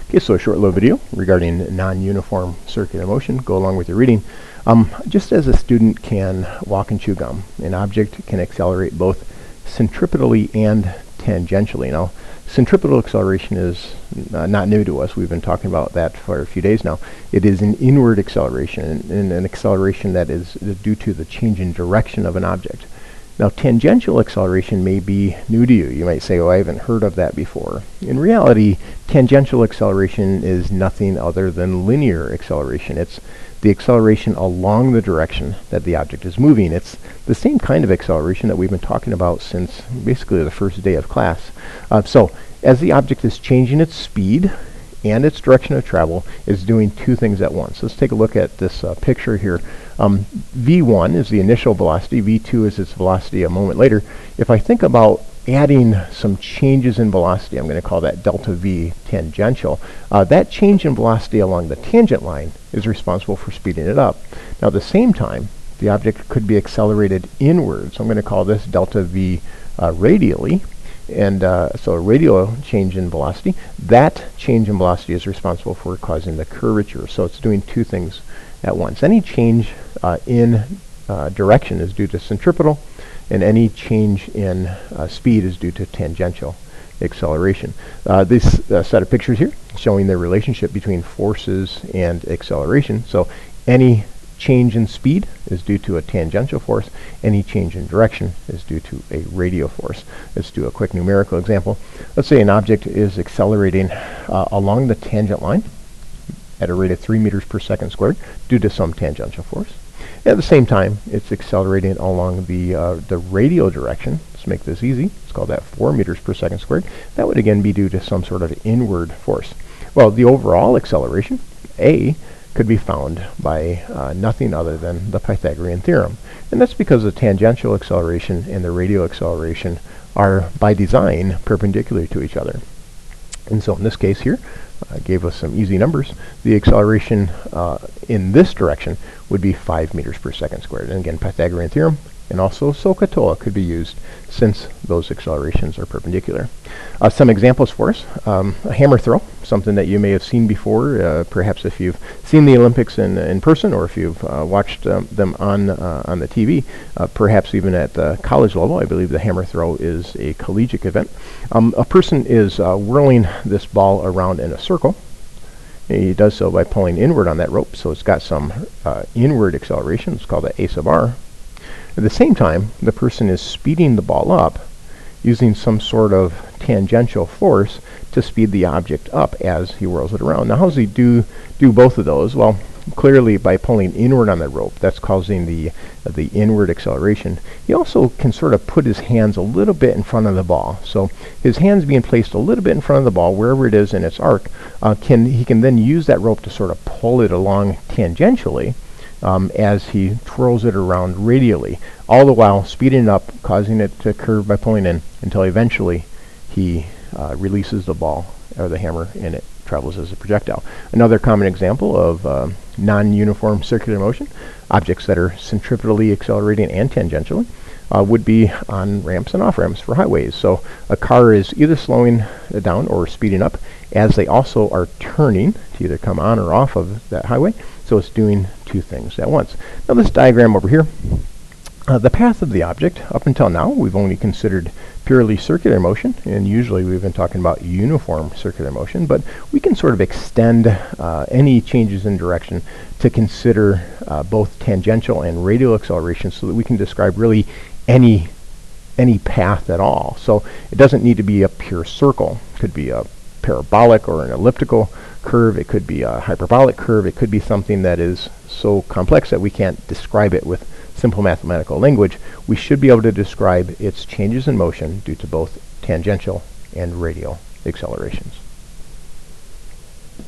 Okay, so a short little video regarding non-uniform circular motion. Go along with your reading. Just as a student can walk and chew gum, an object can accelerate both centripetally and tangentially. Now, centripetal acceleration is not new to us. We've been talking about that for a few days now. It is an inward acceleration, and an acceleration that is due to the change in direction of an object. Now, tangential acceleration may be new to you. You might say, oh, I haven't heard of that before. In reality, tangential acceleration is nothing other than linear acceleration. It's the acceleration along the direction that the object is moving. It's the same kind of acceleration that we've been talking about since basically the first day of class. So, as the object is changing its speed and its direction of travel, is doing two things at once. Let's take a look at this picture here. V1 is the initial velocity, V2 is its velocity a moment later. If I think about adding some changes in velocity, I'm going to call that delta V tangential. That change in velocity along the tangent line is responsible for speeding it up. Now at the same time, the object could be accelerated inward, so I'm going to call this delta V radially. And so a radial change in velocity, that change in velocity is responsible for causing the curvature. So it's doing two things at once. Any change in direction is due to centripetal, and any change in speed is due to tangential acceleration. This set of pictures here showing the relationship between forces and acceleration. So any change in speed is due to a tangential force. Any change in direction is due to a radial force. Let's do a quick numerical example. Let's say an object is accelerating along the tangent line at a rate of 3 meters per second squared due to some tangential force. At the same time, it's accelerating along the radial direction. Let's make this easy. Let's call that 4 meters per second squared. That would again be due to some sort of inward force. Well, the overall acceleration, A, could be found by nothing other than the Pythagorean theorem. And that's because the tangential acceleration and the radial acceleration are, by design, perpendicular to each other. And so in this case here, gave us some easy numbers. The acceleration in this direction would be 5 meters per second squared. And again, Pythagorean theorem and also SOHCAHTOA could be used since those accelerations are perpendicular. Some examples for us. A hammer throw, something that you may have seen before, perhaps if you've seen the Olympics in person, or if you've watched them on the TV, perhaps even at the college level. I believe the hammer throw is a collegiate event. A person is whirling this ball around in a circle. He does so by pulling inward on that rope, so it's got some inward acceleration. It's called the A sub r. At the same time, the person is speeding the ball up using some sort of tangential force to speed the object up as he whirls it around. Now, how does he do both of those? Well, clearly by pulling inward on the rope, that's causing the inward acceleration. He also can sort of put his hands a little bit in front of the ball. So his hands being placed a little bit in front of the ball, wherever it is in its arc, he can then use that rope to sort of pull it along tangentially as he twirls it around radially, all the while speeding it up, causing it to curve by pulling in, until eventually he releases the ball or the hammer and it travels as a projectile. Another common example of non-uniform circular motion, objects that are centripetally accelerating and tangentially, would be on ramps and off ramps for highways. So a car is either slowing down or speeding up as they also are turning to either come on or off of that highway. So it's doing two things at once. Now this diagram over here, the path of the object, up until now, we've only considered purely circular motion, and usually we've been talking about uniform circular motion, but we can sort of extend any changes in direction to consider both tangential and radial acceleration, so that we can describe really any path at all. So it doesn't need to be a pure circle. It could be a parabolic or an elliptical curve. It could be a hyperbolic curve. It could be something that is so complex that we can't describe it with simple mathematical language. We should be able to describe its changes in motion due to both tangential and radial accelerations.